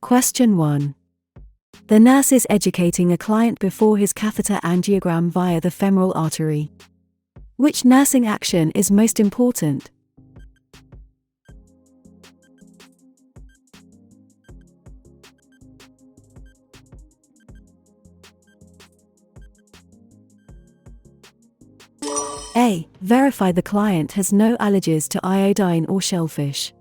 Question 1. The nurse is educating a client before his catheter angiogram via the femoral artery. Which nursing action is most important? A. Verify the client has no allergies to iodine or shellfish.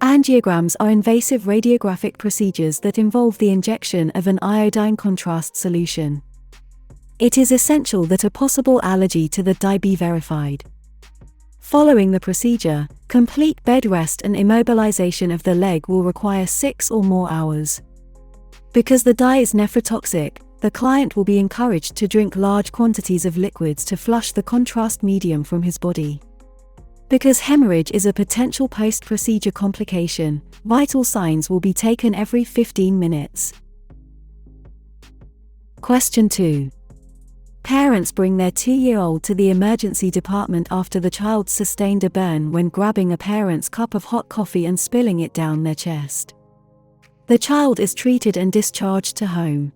Angiograms are invasive radiographic procedures that involve the injection of an iodine contrast solution. It is essential that a possible allergy to the dye be verified. Following the procedure, complete bed rest and immobilization of the leg will require 6 or more hours. Because the dye is nephrotoxic, the client will be encouraged to drink large quantities of liquids to flush the contrast medium from his body. Because hemorrhage is a potential post-procedure complication, vital signs will be taken every 15 minutes. Question 2. Parents bring their 2-year-old to the emergency department after the child sustained a burn when grabbing a parent's cup of hot coffee and spilling it down their chest. The child is treated and discharged to home.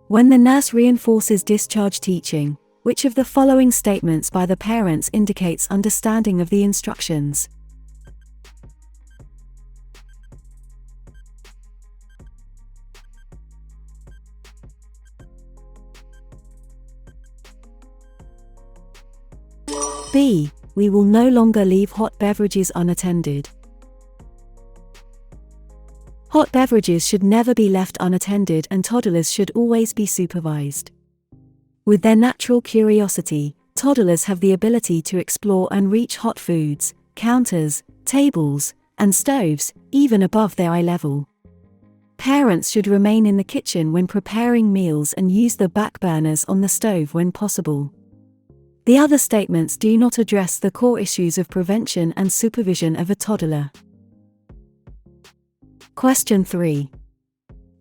When the nurse reinforces discharge teaching, which of the following statements by the parents indicates understanding of the instructions? B. We will no longer leave hot beverages unattended. Hot beverages should never be left unattended and toddlers should always be supervised. With their natural curiosity, toddlers have the ability to explore and reach hot foods, counters, tables, and stoves, even above their eye level. Parents should remain in the kitchen when preparing meals and use the back burners on the stove when possible. The other statements do not address the core issues of prevention and supervision of a toddler. Question 3.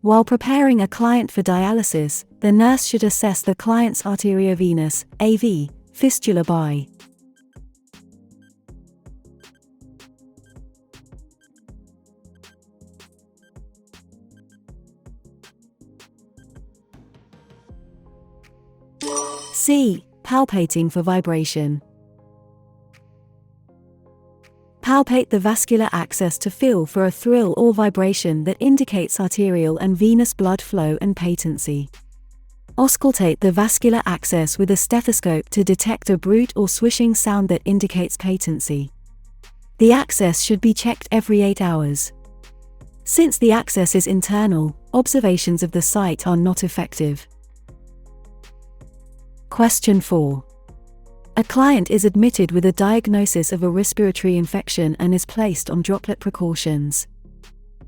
While preparing a client for dialysis, the nurse should assess the client's arteriovenous (AV) fistula by C. Palpating for vibration. Palpate the vascular access to feel for a thrill or vibration that indicates arterial and venous blood flow and patency. Auscultate the vascular access with a stethoscope to detect a bruit or swishing sound that indicates patency. The access should be checked every 8 hours. Since the access is internal, observations of the site are not effective. Question 4. A client is admitted with a diagnosis of a respiratory infection and is placed on droplet precautions.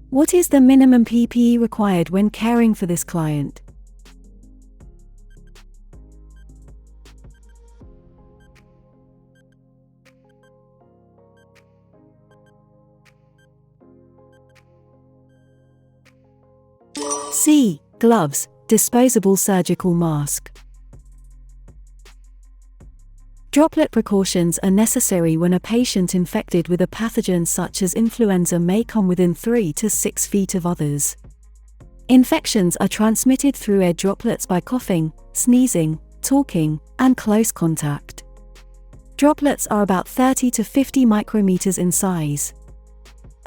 What is the minimum PPE required when caring for this client? C. Gloves, disposable surgical mask. Droplet precautions are necessary when a patient infected with a pathogen such as influenza may come within 3 to 6 feet of others. Infections are transmitted through air droplets by coughing, sneezing, talking, and close contact. Droplets are about 30 to 50 micrometers in size.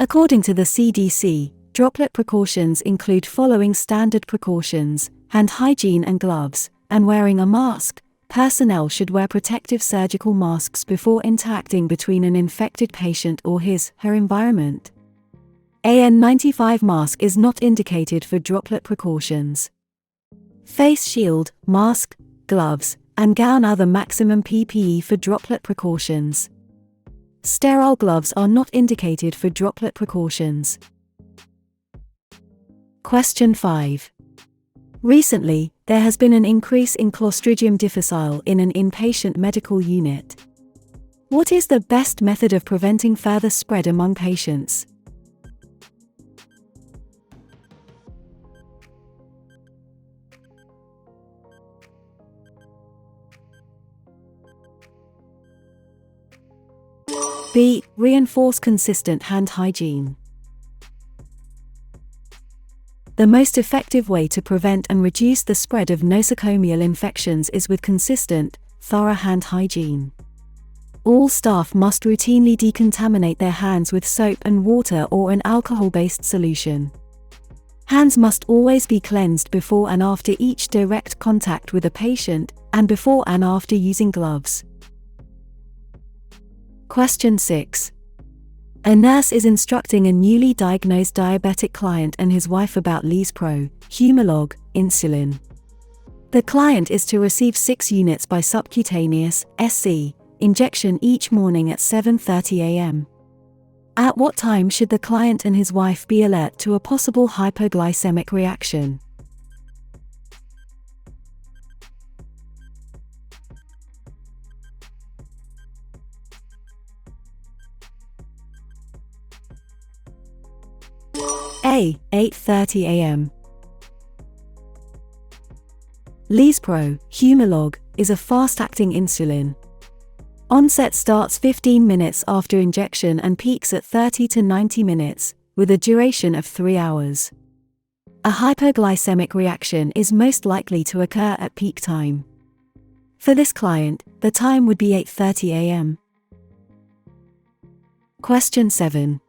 According to the CDC, droplet precautions include following standard precautions: hand hygiene and gloves, and wearing a mask. Personnel should wear protective surgical masks before interacting between an infected patient or her environment. N95 mask is not indicated for droplet precautions. Face shield, mask, gloves, and gown are the maximum PPE for droplet precautions. Sterile gloves are not indicated for droplet precautions. Question 5. Recently, there has been an increase in Clostridium difficile in an inpatient medical unit. What is the best method of preventing further spread among patients? B. Reinforce consistent hand hygiene. The most effective way to prevent and reduce the spread of nosocomial infections is with consistent, thorough hand hygiene. All staff must routinely decontaminate their hands with soap and water or an alcohol-based solution. Hands must always be cleansed before and after each direct contact with a patient, and before and after using gloves. Question 6. A nurse is instructing a newly diagnosed diabetic client and his wife about Lispro, Humalog, insulin. The client is to receive 6 units by subcutaneous (SC) injection each morning at 7:30 a.m. At what time should the client and his wife be alert to a possible hypoglycemic reaction? A. 8:30 a.m. Lispro, Humalog, is a fast-acting insulin. Onset starts 15 minutes after injection and peaks at 30 to 90 minutes, with a duration of 3 hours. A hypoglycemic reaction is most likely to occur at peak time. For this client, the time would be 8:30 a.m. Question 7.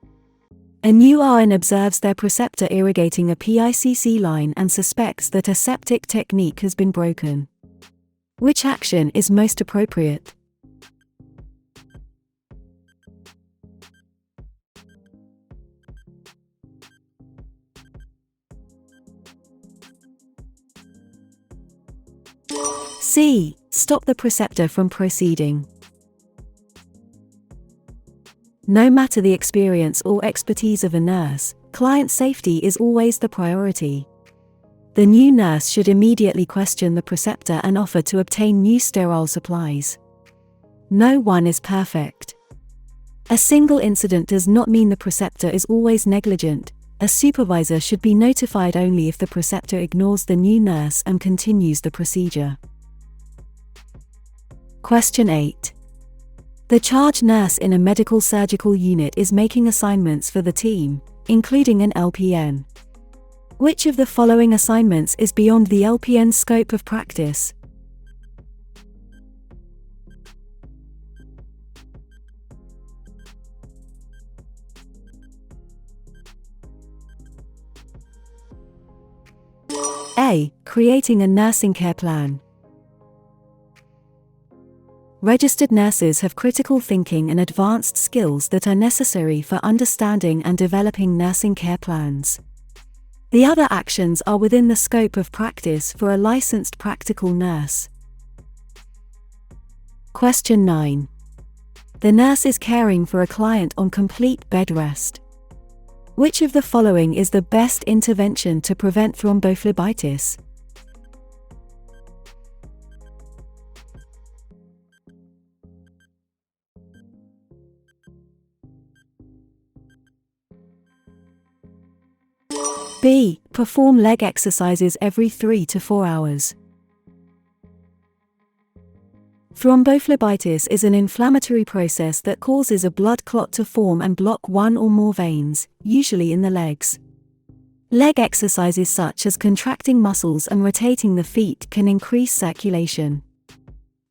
A new RN observes their preceptor irrigating a PICC line and suspects that a septic technique has been broken. Which action is most appropriate? C. Stop the preceptor from proceeding. No matter the experience or expertise of a nurse, client safety is always the priority. The new nurse should immediately question the preceptor and offer to obtain new sterile supplies. No one is perfect. A single incident does not mean the preceptor is always negligent. A supervisor should be notified only if the preceptor ignores the new nurse and continues the procedure. Question 8. The charge nurse in a medical surgical unit is making assignments for the team, including an LPN. Which of the following assignments is beyond the LPN's scope of practice? A. Creating a nursing care plan. Registered nurses have critical thinking and advanced skills that are necessary for understanding and developing nursing care plans. The other actions are within the scope of practice for a licensed practical nurse. Question 9. The nurse is caring for a client on complete bed rest. Which of the following is the best intervention to prevent thrombophlebitis? B. Perform leg exercises every 3 to 4 hours. Thrombophlebitis is an inflammatory process that causes a blood clot to form and block one or more veins, usually in the legs. Leg exercises such as contracting muscles and rotating the feet can increase circulation.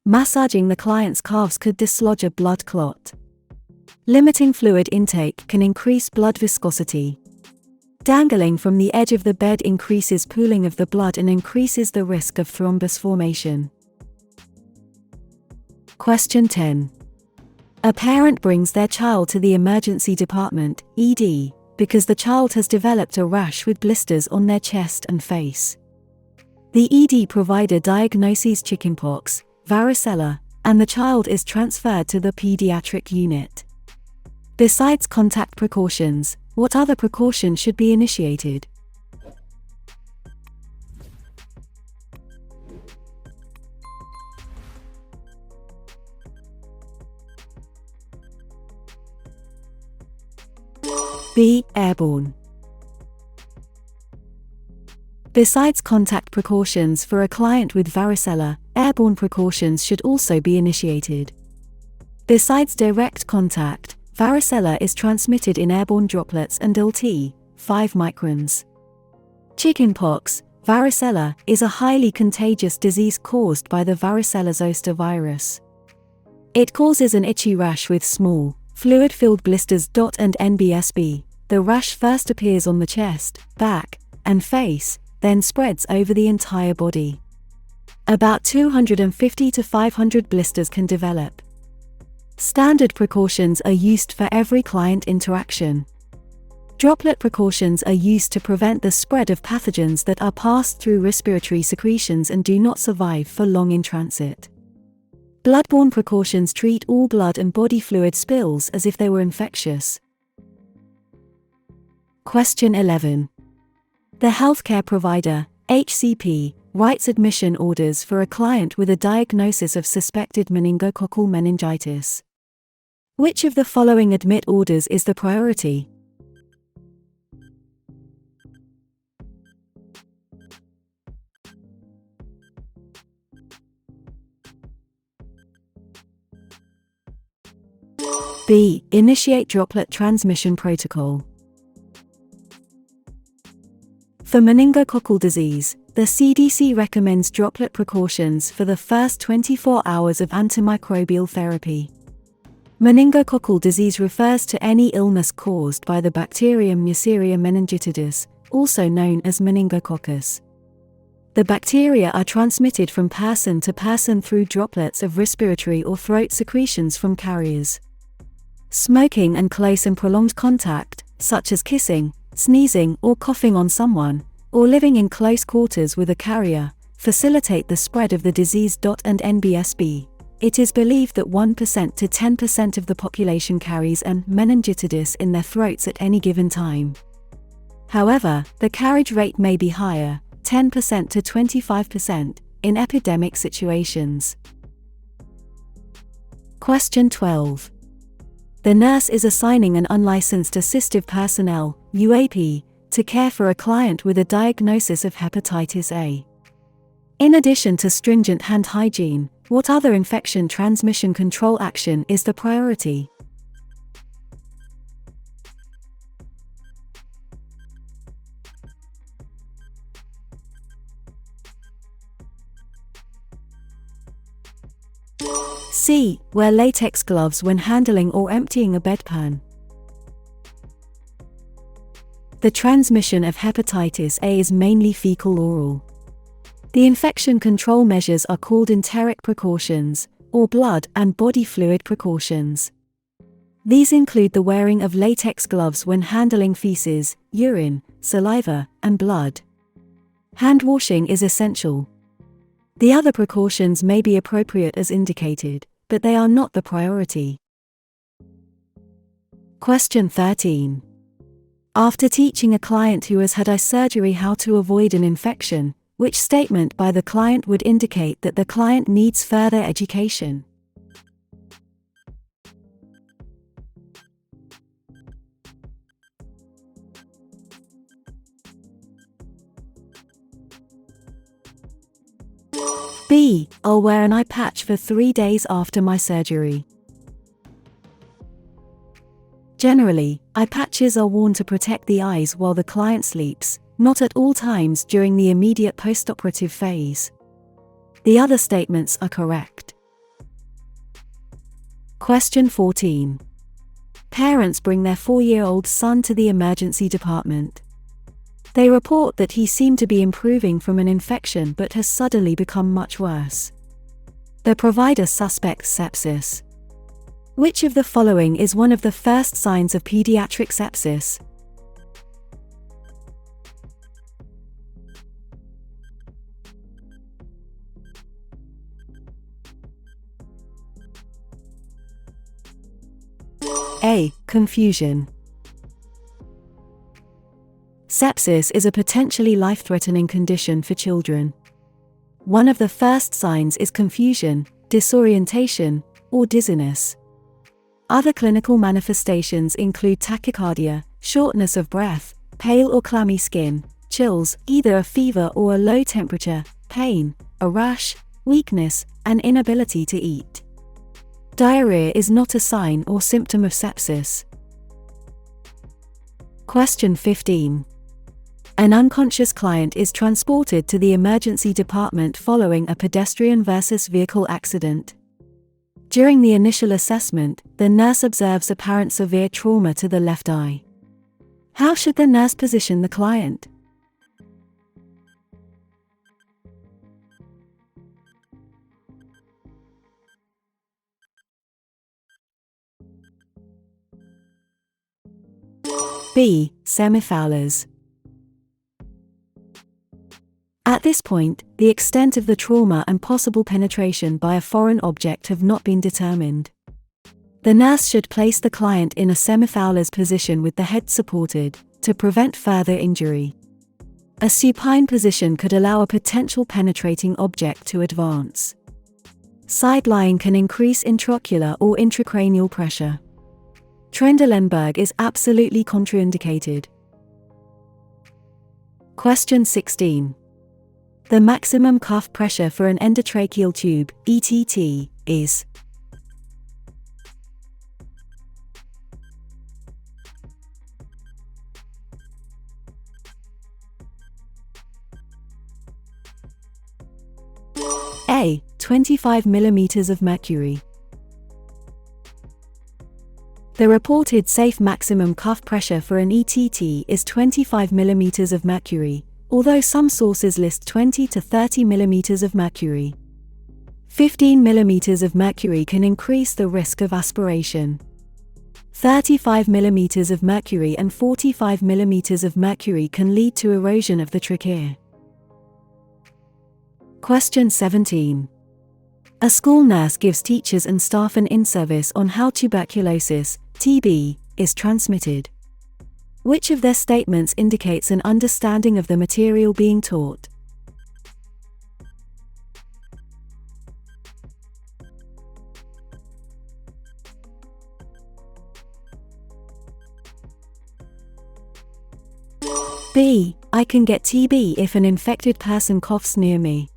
Massaging the client's calves could dislodge a blood clot. Limiting fluid intake can increase blood viscosity. Dangling from the edge of the bed increases pooling of the blood and increases the risk of thrombus formation. Question 10. A parent brings their child to the emergency department, ED, because the child has developed a rash with blisters on their chest and face. The ED provider diagnoses chickenpox, varicella, and the child is transferred to the pediatric unit. Besides contact precautions, what other precaution should be initiated? B. Airborne. Besides contact precautions for a client with varicella, airborne precautions should also be initiated. Besides direct contact, varicella is transmitted in airborne droplets and LT, 5 microns. Chickenpox, varicella, is a highly contagious disease caused by the varicella zoster virus. It causes an itchy rash with small, fluid-filled blisters. And NBSB. The rash first appears on the chest, back, and face, then spreads over the entire body. About 250 to 500 blisters can develop. Standard precautions are used for every client interaction. Droplet precautions are used to prevent the spread of pathogens that are passed through respiratory secretions and do not survive for long in transit. Bloodborne precautions treat all blood and body fluid spills as if they were infectious. Question 11. The healthcare provider, HCP, writes admission orders for a client with a diagnosis of suspected meningococcal meningitis. Which of the following admit orders is the priority? B. Initiate droplet transmission protocol. For meningococcal disease, the CDC recommends droplet precautions for the first 24 hours of antimicrobial therapy. Meningococcal disease refers to any illness caused by the bacterium Neisseria meningitidis, also known as meningococcus. The bacteria are transmitted from person to person through droplets of respiratory or throat secretions from carriers. Smoking and close and prolonged contact, such as kissing, sneezing or coughing on someone, or living in close quarters with a carrier, facilitate the spread of the disease. And NBSB. It is believed that 1% to 10% of the population carries an meningitidis in their throats at any given time. However, the carriage rate may be higher, 10% to 25%, in epidemic situations. Question 12. The nurse is assigning an unlicensed assistive personnel, UAP, to care for a client with a diagnosis of hepatitis A. In addition to stringent hand hygiene, what other infection transmission control action is the priority? C. Wear latex gloves when handling or emptying a bedpan. The transmission of hepatitis A is mainly fecal-oral. The infection control measures are called enteric precautions, or blood and body fluid precautions. These include the wearing of latex gloves when handling feces, urine, saliva, and blood. Hand washing is essential. The other precautions may be appropriate as indicated, but they are not the priority. Question 13. After teaching a client who has had eye surgery how to avoid an infection, which statement by the client would indicate that the client needs further education? B. I'll wear an eye patch for 3 days after my surgery. Generally, eye patches are worn to protect the eyes while the client sleeps, not at all times during the immediate postoperative phase. The other statements are correct. Question 14. Parents bring their 4-year-old son to the emergency department. They report that he seemed to be improving from an infection but has suddenly become much worse. The provider suspects sepsis. Which of the following is one of the first signs of pediatric sepsis? A. Confusion. Sepsis is a potentially life-threatening condition for children. One of the first signs is confusion, disorientation, or dizziness. Other clinical manifestations include tachycardia, shortness of breath, pale or clammy skin, chills, either a fever or a low temperature, pain, a rash, weakness, and inability to eat. Diarrhea is not a sign or symptom of sepsis. Question 15. An unconscious client is transported to the emergency department following a pedestrian versus vehicle accident. During the initial assessment, the nurse observes apparent severe trauma to the left eye. How should the nurse position the client? B. Semifoulers. At this point, the extent of the trauma and possible penetration by a foreign object have not been determined. The nurse should place the client in a semifouler's position with the head supported, to prevent further injury. A supine position could allow a potential penetrating object to advance. Side lying can increase intraocular or intracranial pressure. Trendelenburg is absolutely contraindicated. Question 16. The maximum cuff pressure for an endotracheal tube, ETT, is A. 25 mm of mercury. The reported safe maximum cuff pressure for an ETT is 25 mm of mercury, although some sources list 20 to 30 mm of mercury. 15 mm of mercury can increase the risk of aspiration. 35 mm of mercury and 45 mm of mercury can lead to erosion of the trachea. Question 17. A school nurse gives teachers and staff an in-service on how tuberculosis, TB, is transmitted. Which of their statements indicates an understanding of the material being taught? B. I can get TB if an infected person coughs near me.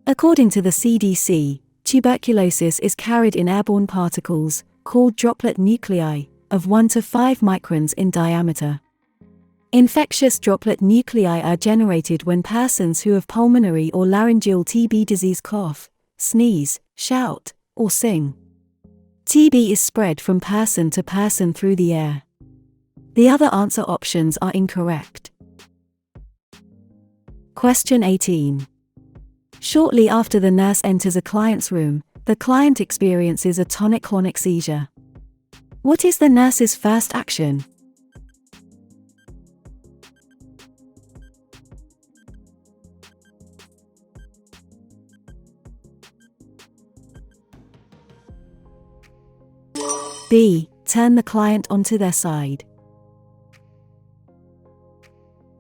According to the CDC, tuberculosis is carried in airborne particles, called droplet nuclei, of 1 to 5 microns in diameter. Infectious droplet nuclei are generated when persons who have pulmonary or laryngeal TB disease cough, sneeze, shout, or sing. TB is spread from person to person through the air. The other answer options are incorrect. Question 18. Shortly after the nurse enters a client's room, the client experiences a tonic-clonic seizure. What is the nurse's first action? B. Turn the client onto their side.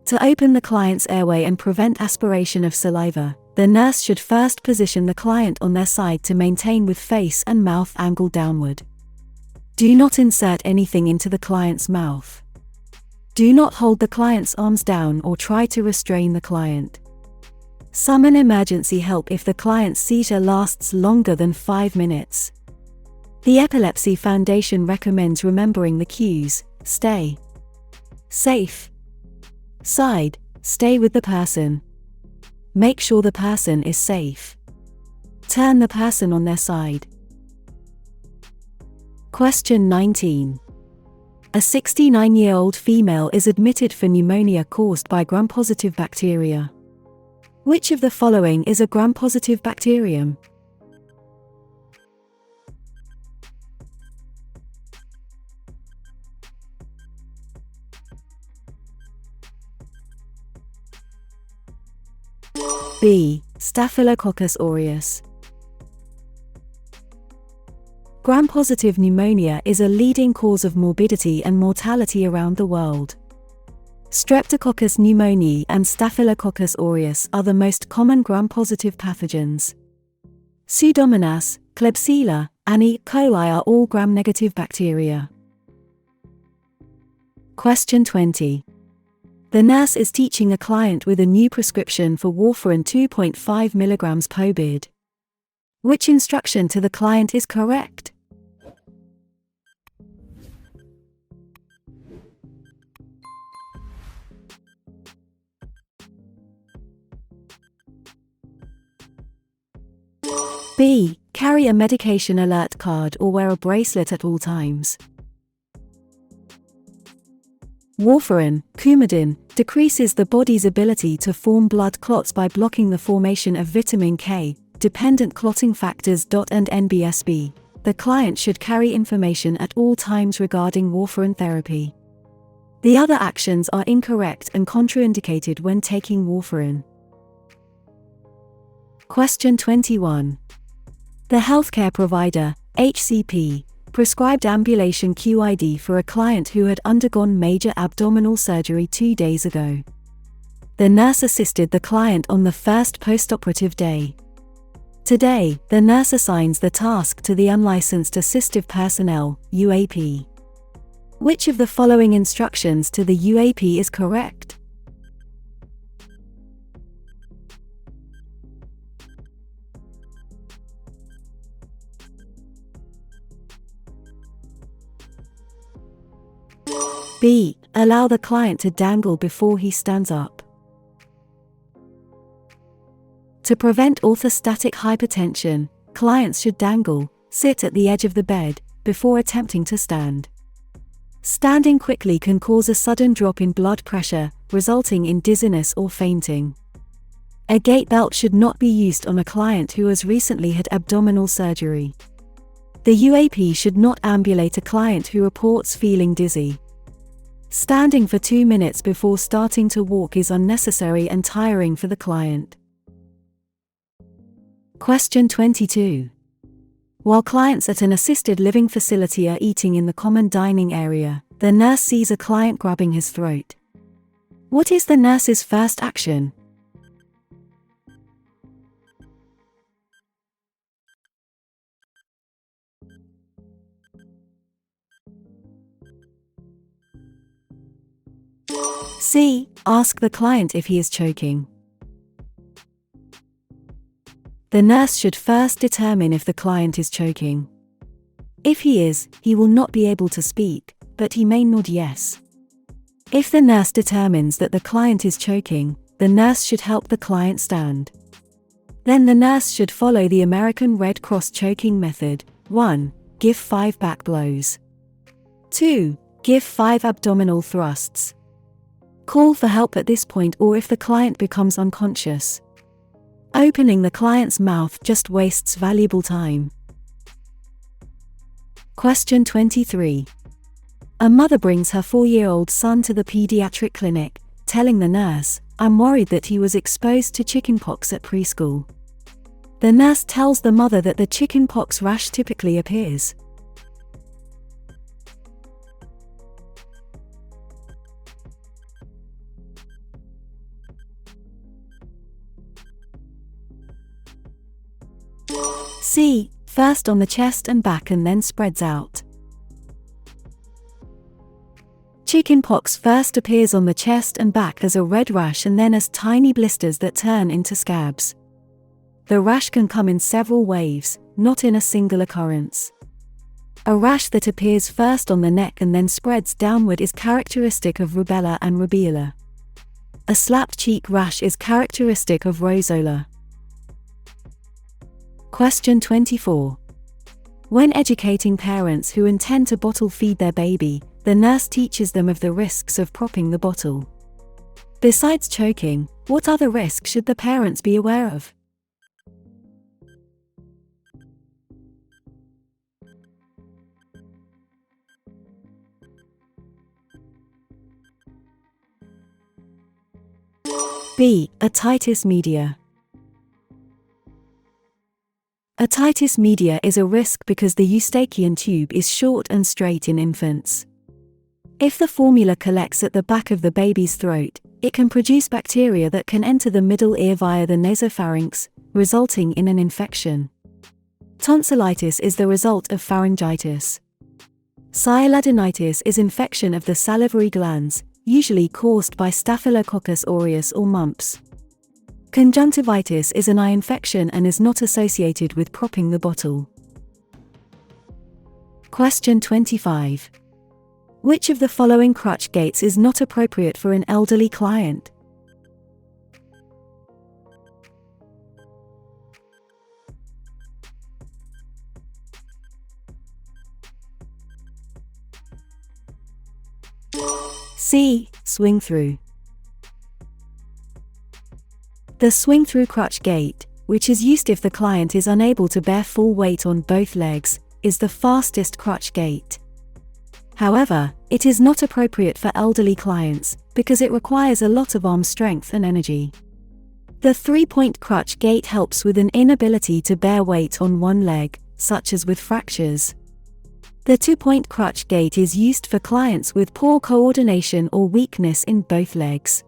To open the client's airway and prevent aspiration of saliva, the nurse should first position the client on their side to maintain with face and mouth angled downward. Do not insert anything into the client's mouth. Do not hold the client's arms down or try to restrain the client. Summon emergency help if the client's seizure lasts longer than 5 minutes. The Epilepsy Foundation recommends remembering the cues: stay safe, side, stay with the person, make sure the person is safe, turn the person on their side. Question 19. A 69-year-old female is admitted for pneumonia caused by gram-positive bacteria. Which of the following is a gram-positive bacterium? B. Staphylococcus aureus. Gram-positive pneumonia is a leading cause of morbidity and mortality around the world. Streptococcus pneumoniae and Staphylococcus aureus are the most common gram-positive pathogens. Pseudomonas, Klebsiella, and E. coli are all gram-negative bacteria. Question 20. The nurse is teaching a client with a new prescription for warfarin 2.5 mg Pobid. Which instruction to the client is correct? B. Carry a medication alert card or wear a bracelet at all times. Warfarin, Coumadin, decreases the body's ability to form blood clots by blocking the formation of vitamin K, dependent clotting factors. And NBSB. The client should carry information at all times regarding warfarin therapy. The other actions are incorrect and contraindicated when taking warfarin. Question 21. The healthcare provider, HCP, prescribed ambulation QID for a client who had undergone major abdominal surgery 2 days ago. The nurse assisted the client on the first postoperative day. Today, the nurse assigns the task to the unlicensed assistive personnel, UAP. Which of the following instructions to the UAP is correct? B. Allow the client to dangle before he stands up. To prevent orthostatic hypotension, clients should dangle, sit at the edge of the bed, before attempting to stand. Standing quickly can cause a sudden drop in blood pressure, resulting in dizziness or fainting. A gait belt should not be used on a client who has recently had abdominal surgery. The UAP should not ambulate a client who reports feeling dizzy. Standing for 2 minutes before starting to walk is unnecessary and tiring for the client. Question 22. While clients at an assisted living facility are eating in the common dining area, the nurse sees a client grabbing his throat. What is the nurse's first action? C. Ask the client if he is choking. The nurse should first determine if the client is choking. If he is, he will not be able to speak, but he may nod yes. If the nurse determines that the client is choking, the nurse should help the client stand. Then the nurse should follow the American Red Cross choking method. 1. Give 5 back blows. 2. Give 5 abdominal thrusts. Call for help at this point or if the client becomes unconscious. Opening the client's mouth just wastes valuable time. Question 23. A mother brings her 4-year-old son to the pediatric clinic, telling the nurse, "I'm worried that he was exposed to chickenpox at preschool." The nurse tells the mother that the chickenpox rash typically appears. C. First on the chest and back and then spreads out. Chickenpox first appears on the chest and back as a red rash and then as tiny blisters that turn into scabs. The rash can come in several waves, not in a single occurrence. A rash that appears first on the neck and then spreads downward is characteristic of rubella and rubella. A slapped cheek rash is characteristic of roseola. Question 24. When educating parents who intend to bottle feed their baby, the nurse teaches them of the risks of propping the bottle. Besides choking, what other risks should the parents be aware of? B. Otitis media. Otitis media is a risk because the eustachian tube is short and straight in infants. If the formula collects at the back of the baby's throat, it can produce bacteria that can enter the middle ear via the nasopharynx, resulting in an infection. Tonsillitis is the result of pharyngitis. Sialadenitis is infection of the salivary glands, usually caused by Staphylococcus aureus or mumps. Conjunctivitis is an eye infection and is not associated with propping the bottle. Question 25. Which of the following crutch gaits is not appropriate for an elderly client? C. Swing through. The swing through crutch gait, which is used if the client is unable to bear full weight on both legs, is the fastest crutch gait. However, it is not appropriate for elderly clients because it requires a lot of arm strength and energy. The three-point crutch gait helps with an inability to bear weight on one leg, such as with fractures. The two-point crutch gait is used for clients with poor coordination or weakness in both legs.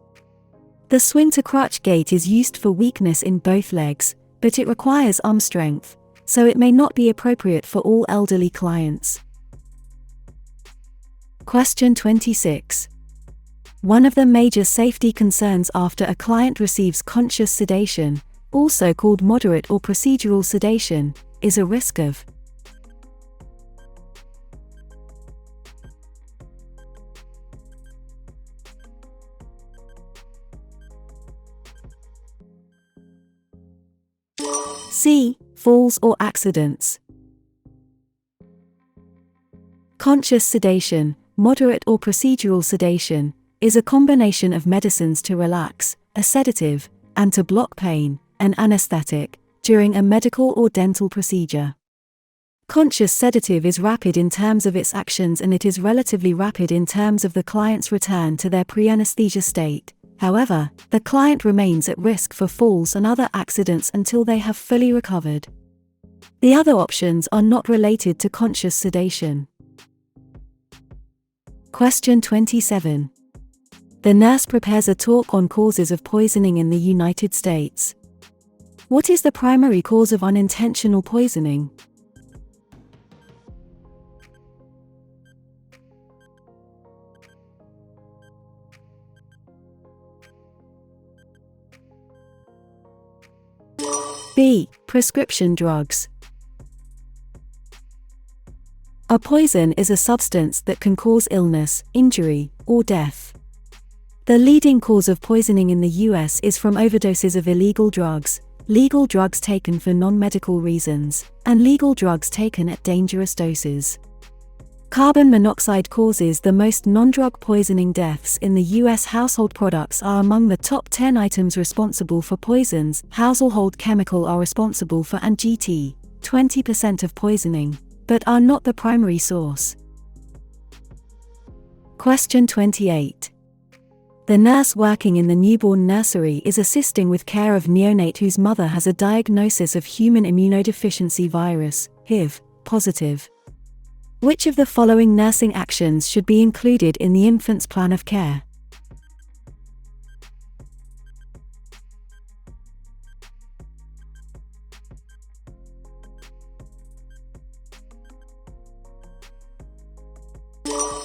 The swing to crutch gait is used for weakness in both legs, but it requires arm strength, so it may not be appropriate for all elderly clients. Question 26. One of the major safety concerns after a client receives conscious sedation, also called moderate or procedural sedation, is a risk of C. Falls or accidents. Conscious sedation, moderate or procedural sedation, is a combination of medicines to relax, a sedative, and to block pain, an anesthetic, during a medical or dental procedure. Conscious sedative is rapid in terms of its actions and it is relatively rapid in terms of the client's return to their pre-anesthesia state. However, the client remains at risk for falls and other accidents until they have fully recovered. The other options are not related to conscious sedation. Question 27. The nurse prepares a talk on causes of poisoning in the United States. What is the primary cause of unintentional poisoning? B. Prescription drugs. A poison is a substance that can cause illness, injury, or death. The leading cause of poisoning in the US is from overdoses of illegal drugs, legal drugs taken for non-medical reasons, and legal drugs taken at dangerous doses. Carbon monoxide causes the most non-drug poisoning deaths in the US. Household products are among the top 10 items responsible for poisons. Household chemical are responsible for and 20% of poisoning, but are not the primary source. Question 28. The nurse working in the newborn nursery is assisting with care of neonate whose mother has a diagnosis of human immunodeficiency virus, HIV, positive. Which of the following nursing actions should be included in the infant's plan of care?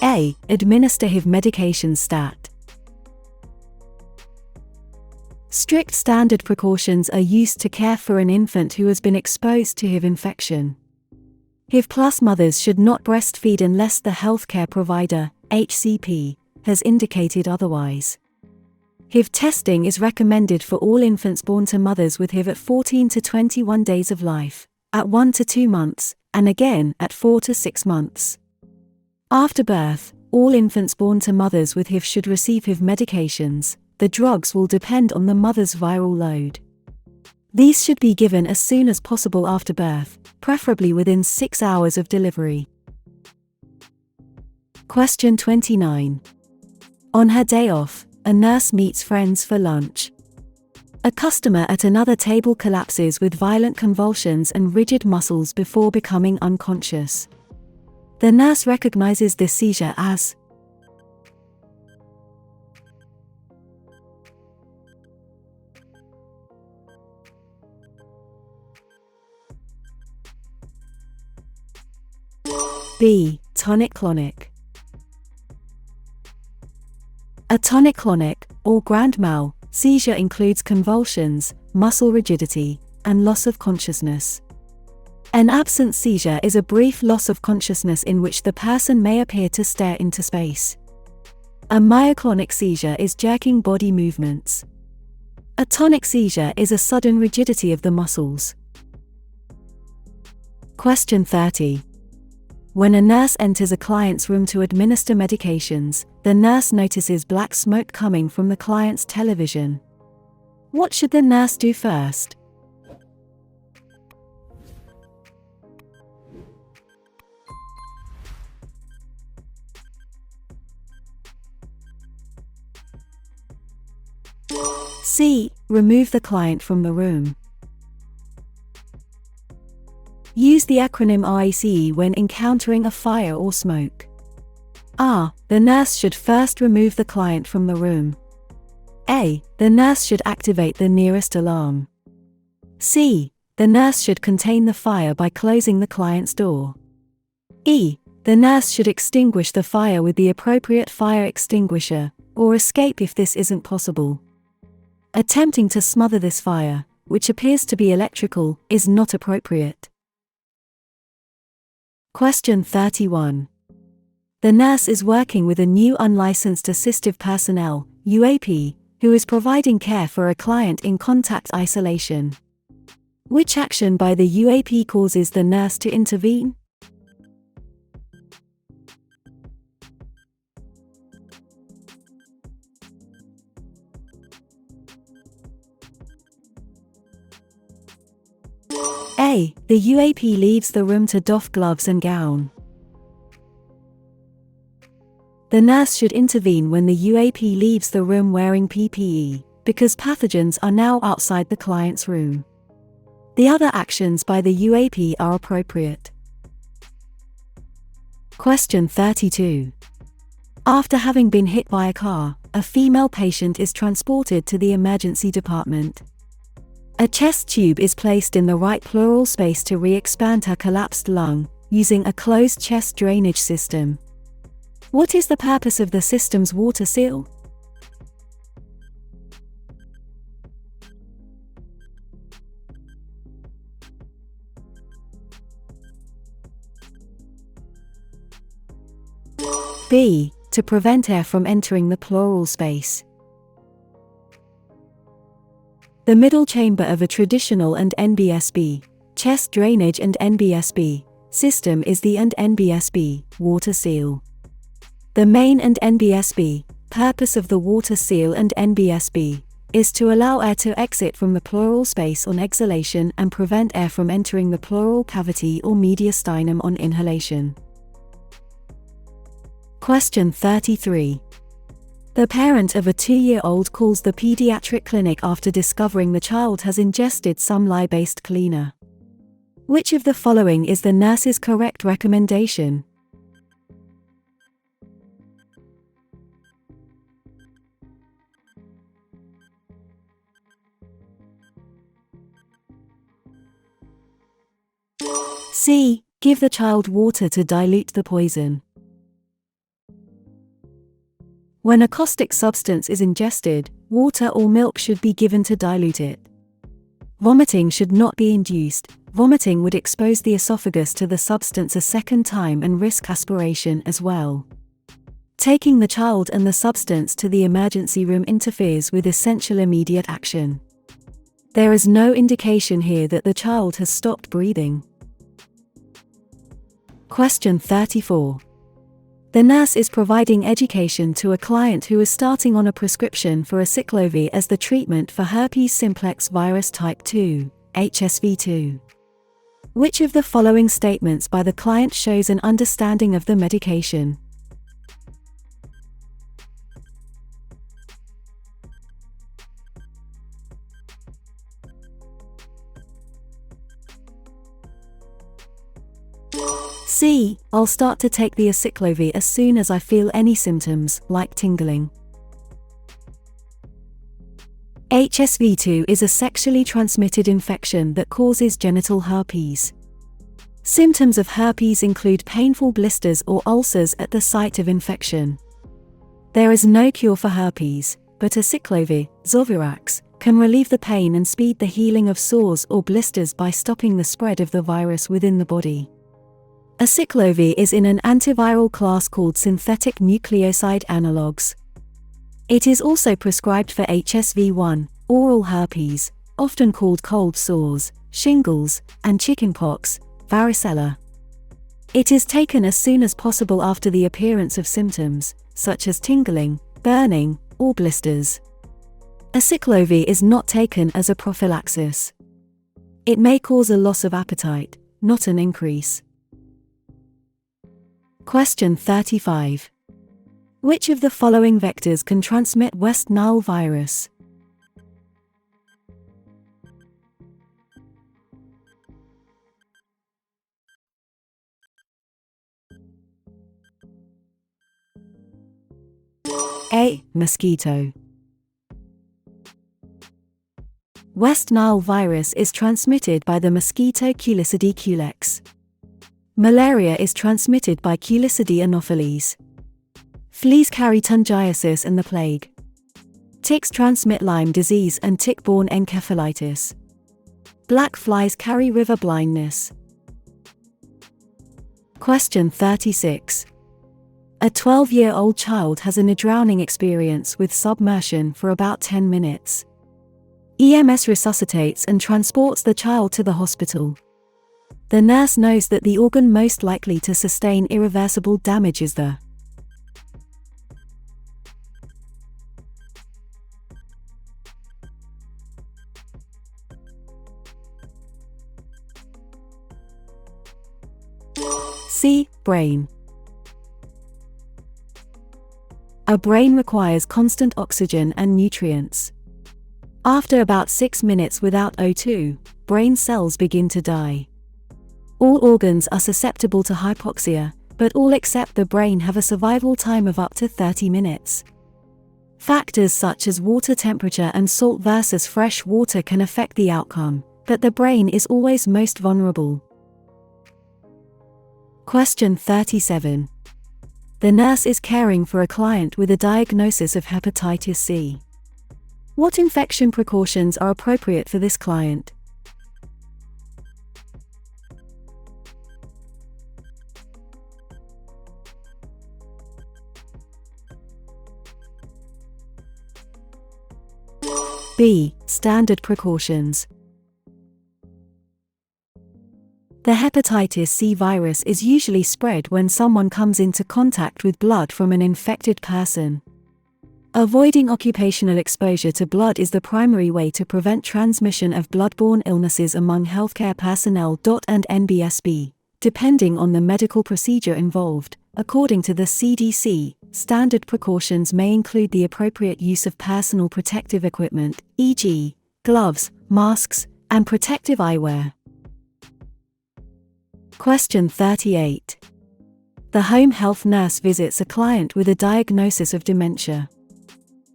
A. Administer HIV medication stat. Strict standard precautions are used to care for an infant who has been exposed to HIV infection. HIV plus mothers should not breastfeed unless the healthcare provider, HCP, has indicated otherwise. HIV testing is recommended for all infants born to mothers with HIV at 14 to 21 days of life, at 1 to 2 months, and again at 4 to 6 months. After birth, all infants born to mothers with HIV should receive HIV medications. The drugs will depend on the mother's viral load. These should be given as soon as possible after birth, preferably within 6 hours of delivery. Question 29. On her day off, a nurse meets friends for lunch. A customer at another table collapses with violent convulsions and rigid muscles before becoming unconscious. The nurse recognizes this seizure as B. Tonic-clonic. A tonic-clonic, or grand mal, seizure includes convulsions, muscle rigidity, and loss of consciousness. An absent seizure is a brief loss of consciousness in which the person may appear to stare into space. A myoclonic seizure is jerking body movements. A tonic seizure is a sudden rigidity of the muscles. Question 30. When a nurse enters a client's room to administer medications, the nurse notices black smoke coming from the client's television. What should the nurse do first? C. Remove the client from the room. Use the acronym RACE when encountering a fire or smoke. R. The nurse should first remove the client from the room. A. The nurse should activate the nearest alarm. C. The nurse should contain the fire by closing the client's door. E. The nurse should extinguish the fire with the appropriate fire extinguisher, or escape if this isn't possible. Attempting to smother this fire, which appears to be electrical, is not appropriate. Question 31. The nurse is working with a new unlicensed assistive personnel, UAP, who is providing care for a client in contact isolation. Which action by the UAP causes the nurse to intervene? A. The UAP leaves the room to doff gloves and gown. The nurse should intervene when the UAP leaves the room wearing PPE, because pathogens are now outside the client's room. The other actions by the UAP are appropriate. Question 32. After having been hit by a car, a female patient is transported to the emergency department. A chest tube is placed in the right pleural space to re-expand her collapsed lung, using a closed chest drainage system. What is the purpose of the system's water seal? B. To prevent air from entering the pleural space. The middle chamber of a traditional and NBSB, chest drainage and NBSB, system is the NBSB, water seal. The main and NBSB, purpose of the water seal and NBSB, is to allow air to exit from the pleural space on exhalation and prevent air from entering the pleural cavity or mediastinum on inhalation. Question 33. The parent of a 2-year-old calls the pediatric clinic after discovering the child has ingested some lye-based cleaner. Which of the following is the nurse's correct recommendation? C. Give the child water to dilute the poison. When a caustic substance is ingested, water or milk should be given to dilute it. Vomiting should not be induced. Vomiting would expose the esophagus to the substance a second time and risk aspiration as well. Taking the child and the substance to the emergency room interferes with essential immediate action. There is no indication here that the child has stopped breathing. Question 34. The nurse is providing education to a client who is starting on a prescription for acyclovir as the treatment for herpes simplex virus type 2, HSV2. Which of the following statements by the client shows an understanding of the medication? C. I'll start to take the acyclovir as soon as I feel any symptoms, like tingling. HSV2 is a sexually transmitted infection that causes genital herpes. Symptoms of herpes include painful blisters or ulcers at the site of infection. There is no cure for herpes, but acyclovir, Zovirax, can relieve the pain and speed the healing of sores or blisters by stopping the spread of the virus within the body. Acyclovir is in an antiviral class called synthetic nucleoside analogues. It is also prescribed for HSV1, oral herpes, often called cold sores, shingles, and chickenpox, varicella. It is taken as soon as possible after the appearance of symptoms, such as tingling, burning, or blisters. Acyclovir is not taken as a prophylaxis. It may cause a loss of appetite, not an increase. Question 35. Which of the following vectors can transmit West Nile virus? A. Mosquito. West Nile virus is transmitted by the mosquito Culicidea culex. Malaria is transmitted by Culicidea anopheles. Fleas carry tungiasis and the plague. Ticks transmit Lyme disease and tick-borne encephalitis. Black flies carry river blindness. Question 36. A 12-year-old child has a drowning experience with submersion for about 10 minutes. EMS resuscitates and transports the child to the hospital. The nurse knows that the organ most likely to sustain irreversible damage is the C. Brain. A brain requires constant oxygen and nutrients. After about 6 minutes without O2, brain cells begin to die. All organs are susceptible to hypoxia, but all except the brain have a survival time of up to 30 minutes. Factors such as water temperature and salt versus fresh water can affect the outcome, but the brain is always most vulnerable. Question 37. The nurse is caring for a client with a diagnosis of hepatitis C. What infection precautions are appropriate for this client? B. Standard precautions. The hepatitis C virus is usually spread when someone comes into contact with blood from an infected person. Avoiding occupational exposure to blood is the primary way to prevent transmission of bloodborne illnesses among healthcare personnel. And NBSB, depending on the medical procedure involved, according to the CDC, standard precautions may include the appropriate use of personal protective equipment, e.g., gloves, masks, and protective eyewear. Question 38. The home health nurse visits a client with a diagnosis of dementia.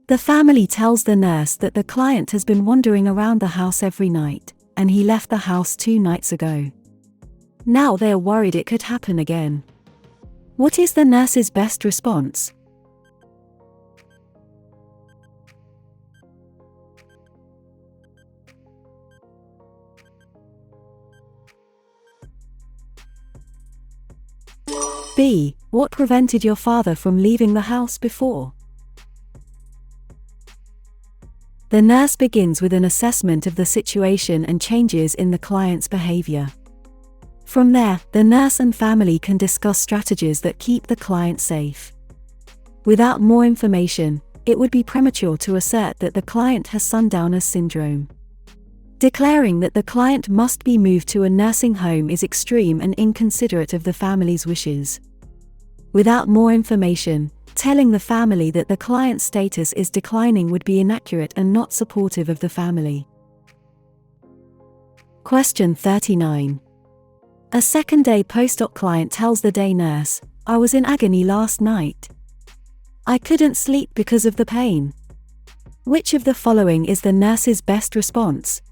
The family tells the nurse that the client has been wandering around the house every night, and he left the house 2 nights ago. Now they are worried it could happen again. What is the nurse's best response? B. What prevented your father from leaving the house before? The nurse begins with an assessment of the situation and changes in the client's behavior. From there, the nurse and family can discuss strategies that keep the client safe. Without more information, it would be premature to assert that the client has sundowner's syndrome. Declaring that the client must be moved to a nursing home is extreme and inconsiderate of the family's wishes. Without more information, telling the family that the client's status is declining would be inaccurate and not supportive of the family. Question 39. A second-day post-op client tells the day nurse, "I was in agony last night. I couldn't sleep because of the pain." Which of the following is the nurse's best response?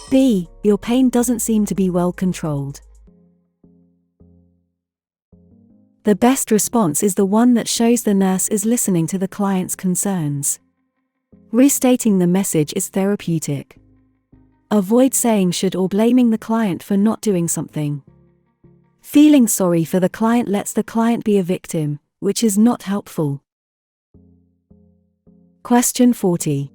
B. Your pain doesn't seem to be well controlled. The best response is the one that shows the nurse is listening to the client's concerns. Restating the message is therapeutic. Avoid saying should or blaming the client for not doing something. Feeling sorry for the client lets the client be a victim, which is not helpful. Question 40.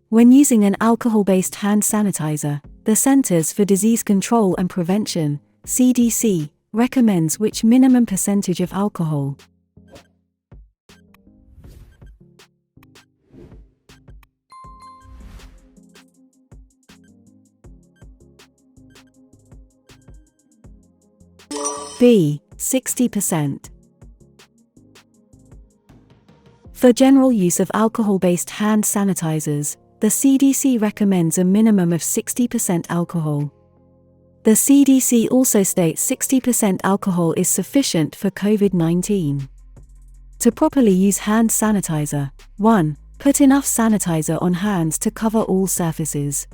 When using an alcohol-based hand sanitizer, the Centers for Disease Control and Prevention, CDC, recommends which minimum percentage of alcohol? B. 60%. For general use of alcohol-based hand sanitizers, the CDC recommends a minimum of 60% alcohol. The CDC also states 60% alcohol is sufficient for COVID-19. To properly use hand sanitizer, 1. Put enough sanitizer on hands to cover all surfaces.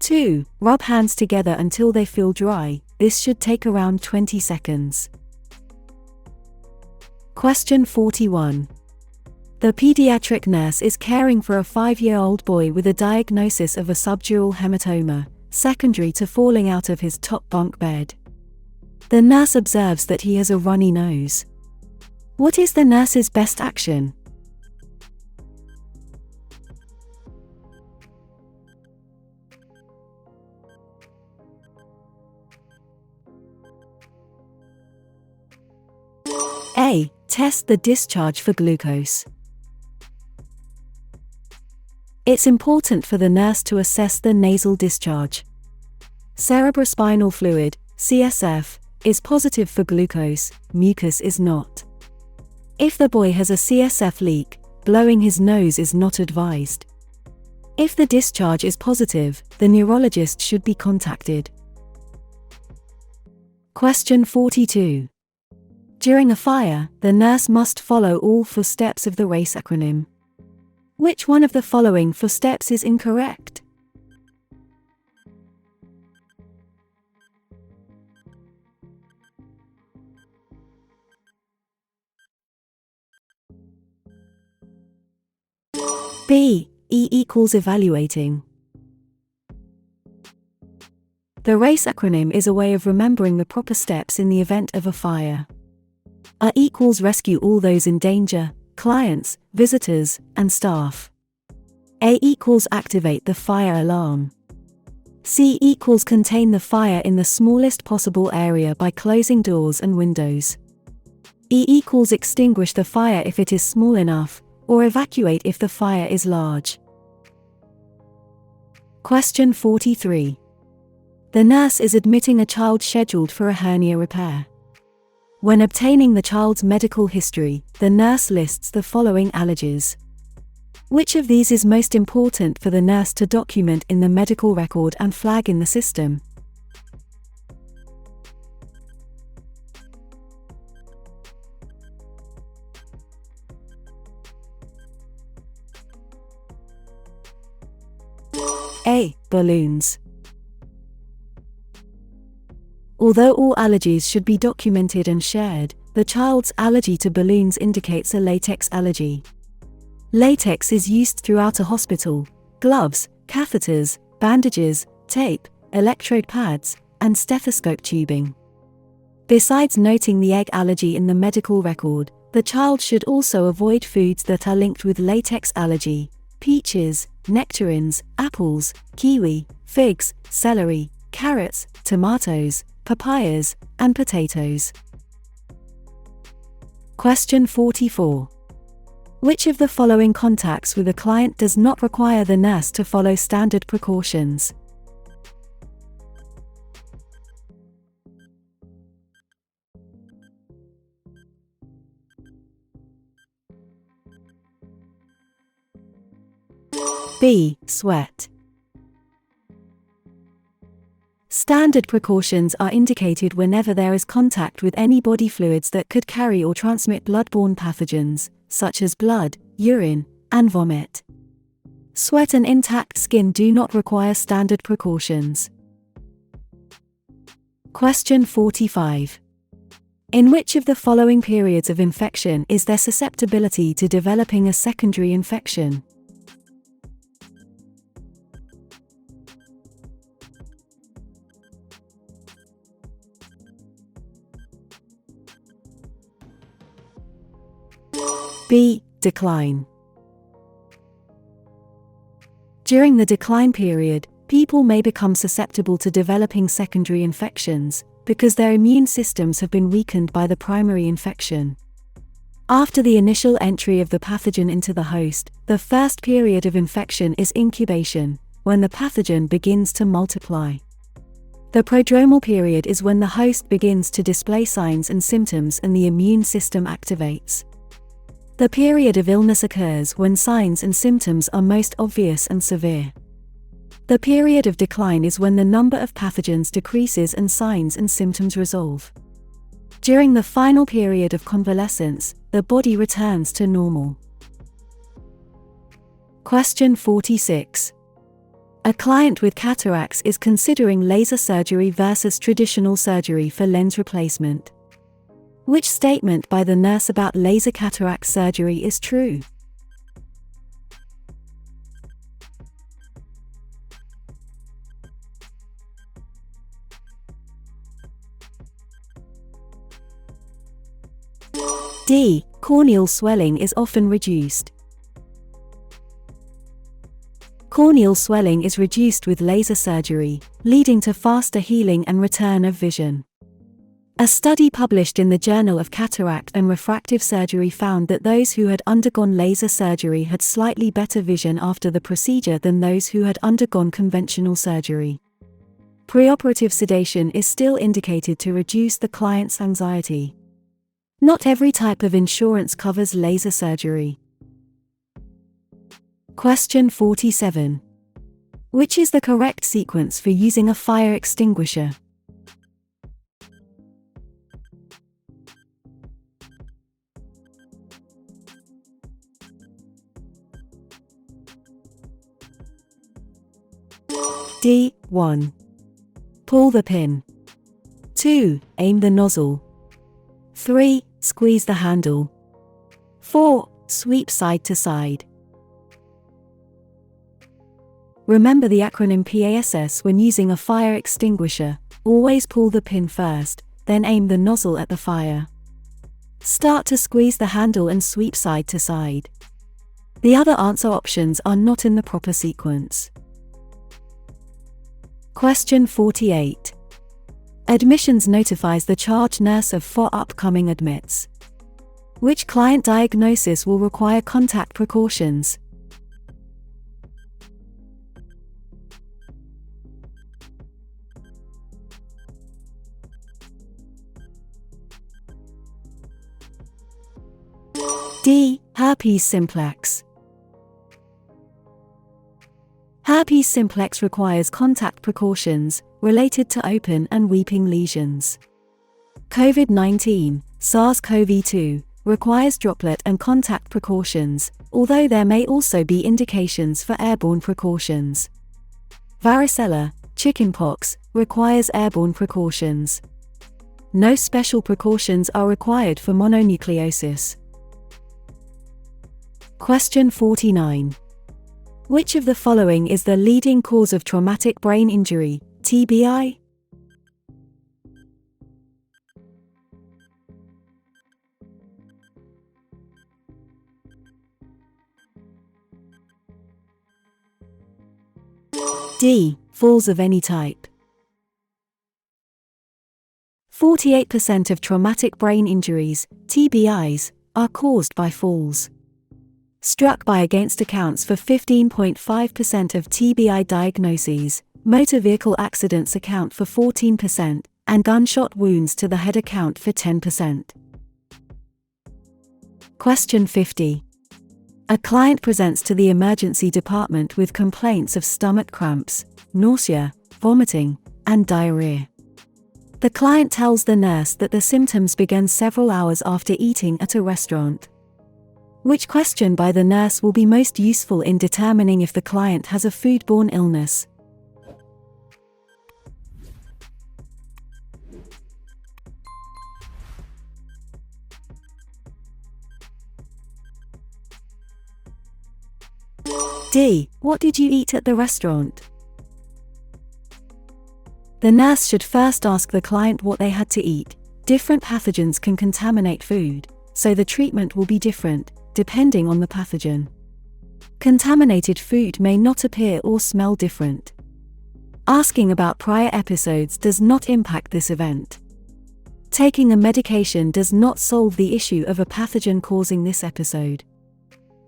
2. Rub hands together until they feel dry. This should take around 20 seconds. Question 41. The pediatric nurse is caring for a 5-year-old boy with a diagnosis of a subdural hematoma, secondary to falling out of his top bunk bed. The nurse observes that he has a runny nose. What is the nurse's best action? A. Test the discharge for glucose. It's important for the nurse to assess the nasal discharge. Cerebrospinal fluid, CSF, is positive for glucose, mucus is not. If the boy has a CSF leak, blowing his nose is not advised. If the discharge is positive, the neurologist should be contacted. Question 42. During a fire, the nurse must follow all 4 steps of the RACE acronym. Which one of the following 4 steps is incorrect? B. E equals evaluating. The RACE acronym is a way of remembering the proper steps in the event of a fire. A equals rescue all those in danger, clients, visitors, and staff. A equals activate the fire alarm. C equals contain the fire in the smallest possible area by closing doors and windows. E equals extinguish the fire if it is small enough, or evacuate if the fire is large. Question 43. The nurse is admitting a child scheduled for a hernia repair. When obtaining the child's medical history, the nurse lists the following allergies. Which of these is most important for the nurse to document in the medical record and flag in the system? A. Balloons. Although all allergies should be documented and shared, the child's allergy to balloons indicates a latex allergy. Latex is used throughout a hospital: gloves, catheters, bandages, tape, electrode pads, and stethoscope tubing. Besides noting the egg allergy in the medical record, the child should also avoid foods that are linked with latex allergy: peaches, nectarines, apples, kiwi, figs, celery, carrots, tomatoes, papayas, and potatoes. Question 44. Which of the following contacts with a client does not require the nurse to follow standard precautions? B. Sweat. Standard precautions are indicated whenever there is contact with any body fluids that could carry or transmit blood-borne pathogens, such as blood, urine, and vomit. Sweat and intact skin do not require standard precautions. Question 45. In which of the following periods of infection is there susceptibility to developing a secondary infection? B. Decline. During the decline period, people may become susceptible to developing secondary infections because their immune systems have been weakened by the primary infection. After the initial entry of the pathogen into the host, the first period of infection is incubation, when the pathogen begins to multiply. The prodromal period is when the host begins to display signs and symptoms and the immune system activates. The period of illness occurs when signs and symptoms are most obvious and severe. The period of decline is when the number of pathogens decreases and signs and symptoms resolve. During the final period of convalescence, the body returns to normal. Question 46. A client with cataracts is considering laser surgery versus traditional surgery for lens replacement. Which statement by the nurse about laser cataract surgery is true? D. Corneal swelling is often reduced. Corneal swelling is reduced with laser surgery, leading to faster healing and return of vision. A study published in the Journal of Cataract and Refractive Surgery found that those who had undergone laser surgery had slightly better vision after the procedure than those who had undergone conventional surgery. Preoperative sedation is still indicated to reduce the client's anxiety. Not every type of insurance covers laser surgery. Question 47. Which is the correct sequence for using a fire extinguisher? D. 1. Pull the pin. 2. Aim the nozzle. 3. Squeeze the handle. 4. Sweep side to side. Remember the acronym PASS when using a fire extinguisher. Always pull the pin first, then aim the nozzle at the fire. Start to squeeze the handle and sweep side to side. The other answer options are not in the proper sequence. Question 48. Admissions notifies the charge nurse of 4 upcoming admits. Which client diagnosis will require contact precautions? D. Herpes simplex. Herpes simplex requires contact precautions related to open and weeping lesions. COVID-19, SARS-CoV-2, requires droplet and contact precautions, although there may also be indications for airborne precautions. Varicella, chickenpox, requires airborne precautions. No special precautions are required for mononucleosis. Question 49. Which of the following is the leading cause of traumatic brain injury, TBI? D. Falls of any type. 48% of traumatic brain injuries, TBIs, are caused by falls. Struck by against accounts for 15.5% of TBI diagnoses, motor vehicle accidents account for 14%, and gunshot wounds to the head account for 10%. Question 50. A client presents to the emergency department with complaints of stomach cramps, nausea, vomiting, and diarrhea. The client tells the nurse that the symptoms began several hours after eating at a restaurant. Which question by the nurse will be most useful in determining if the client has a foodborne illness? D. What did you eat at the restaurant? The nurse should first ask the client what they had to eat. Different pathogens can contaminate food, so the treatment will be different, depending on the pathogen. Contaminated food may not appear or smell different. Asking about prior episodes does not impact this event. Taking a medication does not solve the issue of a pathogen causing this episode.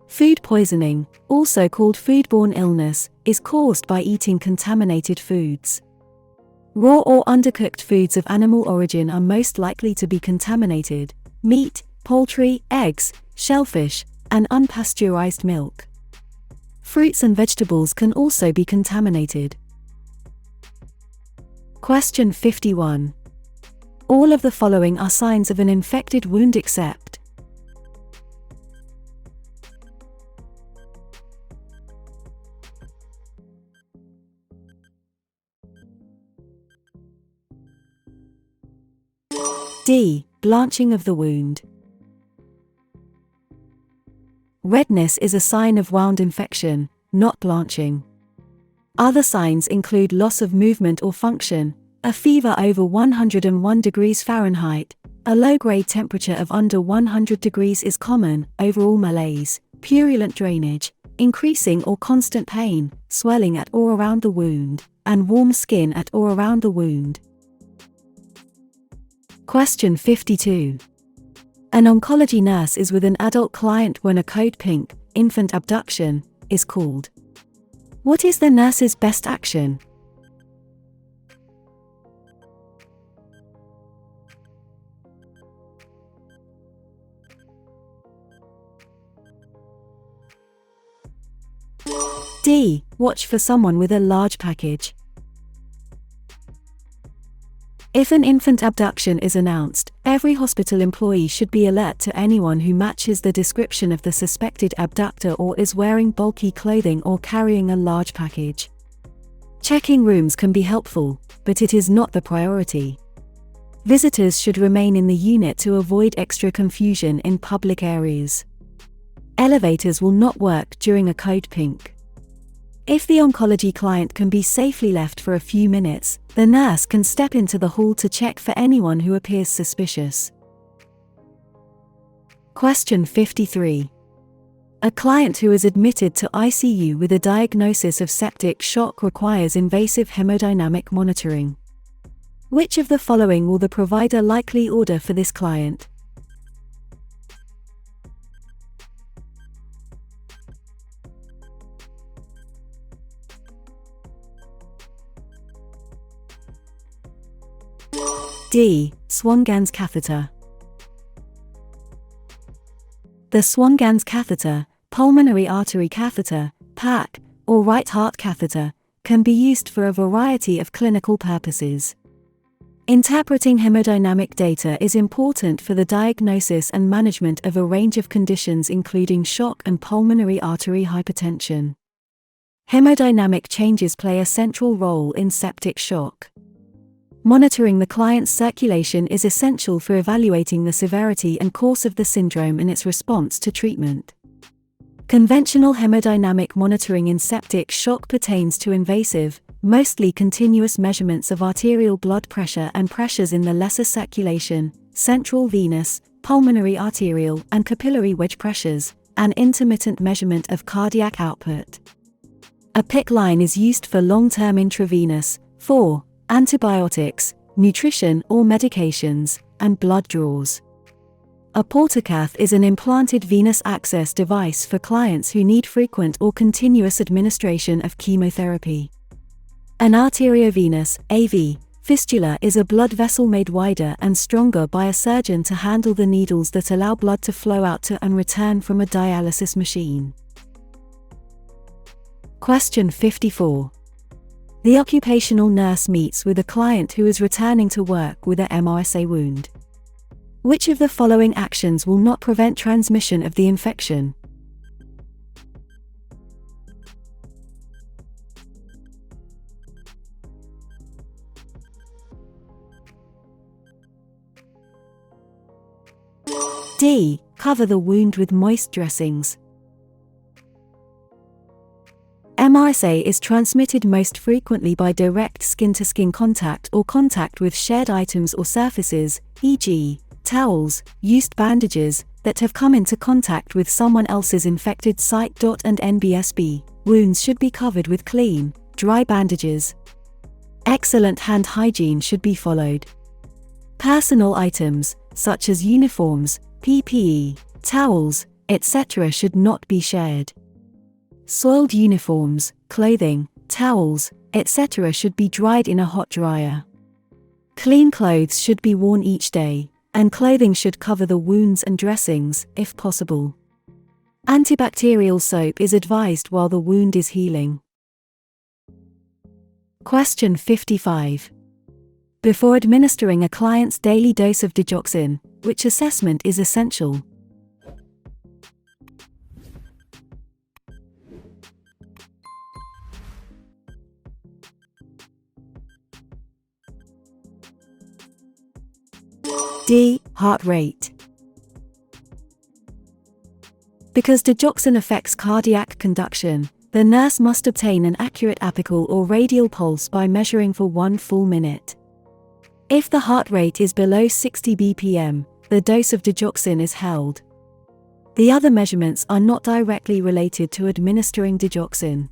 Food poisoning, also called foodborne illness, is caused by eating contaminated foods. Raw or undercooked foods of animal origin are most likely to be contaminated: meat, poultry, eggs, shellfish, and unpasteurized milk. Fruits and vegetables can also be contaminated. Question 51. All of the following are signs of an infected wound except D. Blanching of the wound. Redness is a sign of wound infection, not blanching. Other signs include loss of movement or function, a fever over 101 degrees Fahrenheit, a low-grade temperature of under 100 degrees is common, overall malaise, purulent drainage, increasing or constant pain, swelling at or around the wound, and warm skin at or around the wound. Question 52. An oncology nurse is with an adult client when a code pink, infant abduction, is called. What is the nurse's best action? D. Watch for someone with a large package. If an infant abduction is announced, every hospital employee should be alert to anyone who matches the description of the suspected abductor or is wearing bulky clothing or carrying a large package. Checking rooms can be helpful, but it is not the priority. Visitors should remain in the unit to avoid extra confusion in public areas. Elevators will not work during a code pink. If the oncology client can be safely left for a few minutes, the nurse can step into the hall to check for anyone who appears suspicious. Question 53. A client who is admitted to ICU with a diagnosis of septic shock requires invasive hemodynamic monitoring. Which of the following will the provider likely order for this client? D. Swan-Ganz catheter. The Swan-Ganz catheter, pulmonary artery catheter, PAC, or right heart catheter, can be used for a variety of clinical purposes. Interpreting hemodynamic data is important for the diagnosis and management of a range of conditions including shock and pulmonary artery hypertension. Hemodynamic changes play a central role in septic shock. Monitoring the client's circulation is essential for evaluating the severity and course of the syndrome and its response to treatment. Conventional hemodynamic monitoring in septic shock pertains to invasive, mostly continuous measurements of arterial blood pressure and pressures in the lesser circulation, central venous, pulmonary arterial, and capillary wedge pressures, and intermittent measurement of cardiac output. A PICC line is used for long-term intravenous, for antibiotics, nutrition or medications, and blood draws. A portacath is an implanted venous access device for clients who need frequent or continuous administration of chemotherapy. An arteriovenous (AV) fistula is a blood vessel made wider and stronger by a surgeon to handle the needles that allow blood to flow out to and return from a dialysis machine. Question 54. The occupational nurse meets with a client who is returning to work with a MRSA wound. Which of the following actions will not prevent transmission of the infection? D. Cover the wound with moist dressings. MRSA is transmitted most frequently by direct skin-to-skin contact or contact with shared items or surfaces, e.g., towels, used bandages, that have come into contact with someone else's infected site. And NBSB, wounds should be covered with clean, dry bandages. Excellent hand hygiene should be followed. Personal items, such as uniforms, PPE, towels, etc. should not be shared. Soiled uniforms, clothing, towels, etc. should be dried in a hot dryer. Clean clothes should be worn each day, and clothing should cover the wounds and dressings, if possible. Antibacterial soap is advised while the wound is healing. Question 55. Before administering a client's daily dose of digoxin, which assessment is essential? D. Heart rate. Because digoxin affects cardiac conduction, the nurse must obtain an accurate apical or radial pulse by measuring for 1 full minute. If the heart rate is below 60 bpm, the dose of digoxin is held. The other measurements are not directly related to administering digoxin.